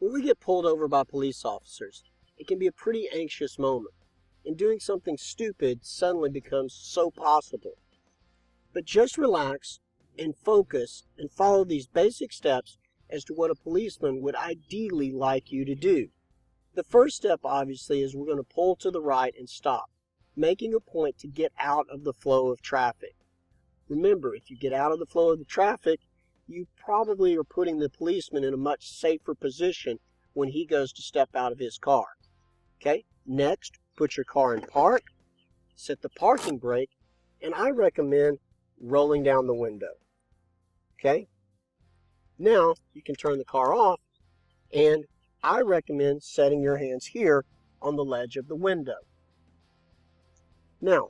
When we get pulled over by police officers, it can be a pretty anxious moment, and doing something stupid suddenly becomes so possible. But just relax and focus and follow these basic steps as to what a policeman would ideally like you to do. The first step, obviously, is we're going to pull to the right and stop, making a point to get out of the flow of traffic. Remember, if you get out of the flow of the traffic, you probably are putting the policeman in a much safer position when he goes to step out of his car. Okay, next, put your car in park, set the parking brake, and I recommend rolling down the window. Okay, now you can turn the car off, and I recommend setting your hands here on the ledge of the window. Now,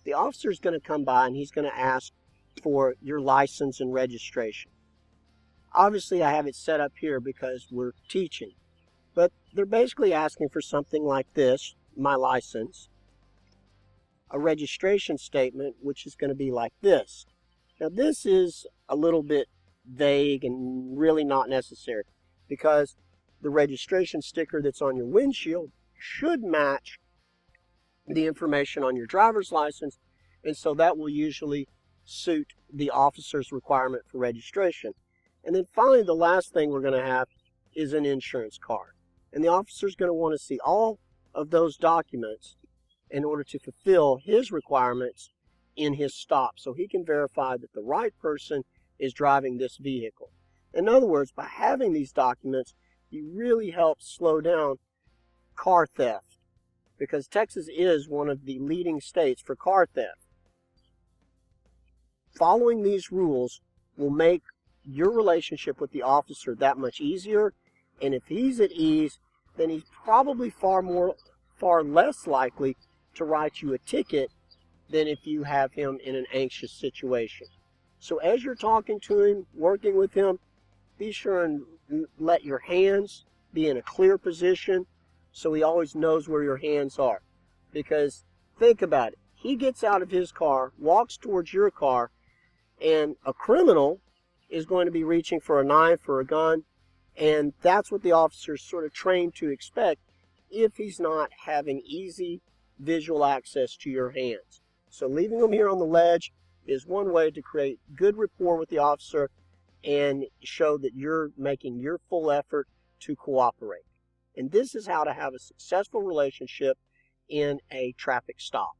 the officer is going to come by and he's going to ask for your license and registration. Obviously, I have it set up here because we're teaching, but they're basically asking for something like this: my license, a registration statement, which is going to be like this. Now, this is a little bit vague and really not necessary, because the registration sticker that's on your windshield should match the information on your driver's license, and so that will usually suit the officer's requirement for registration. And then finally, the last thing we're going to have is an insurance card. And the officer's going to want to see all of those documents in order to fulfill his requirements in his stop, so he can verify that the right person is driving this vehicle. In other words, by having these documents, you really help slow down car theft, because Texas is one of the leading states for car theft. Following these rules will make your relationship with the officer that much easier, and if he's at ease, then he's probably far less likely to write you a ticket than if you have him in an anxious situation. So as you're talking to him, working with him, be sure and let your hands be in a clear position so he always knows where your hands are. Because think about it, he gets out of his car, walks towards your car, and a criminal is going to be reaching for a knife or a gun, and that's what the officer is sort of trained to expect if he's not having easy visual access to your hands. So leaving them here on the ledge is one way to create good rapport with the officer and show that you're making your full effort to cooperate. And this is how to have a successful relationship in a traffic stop.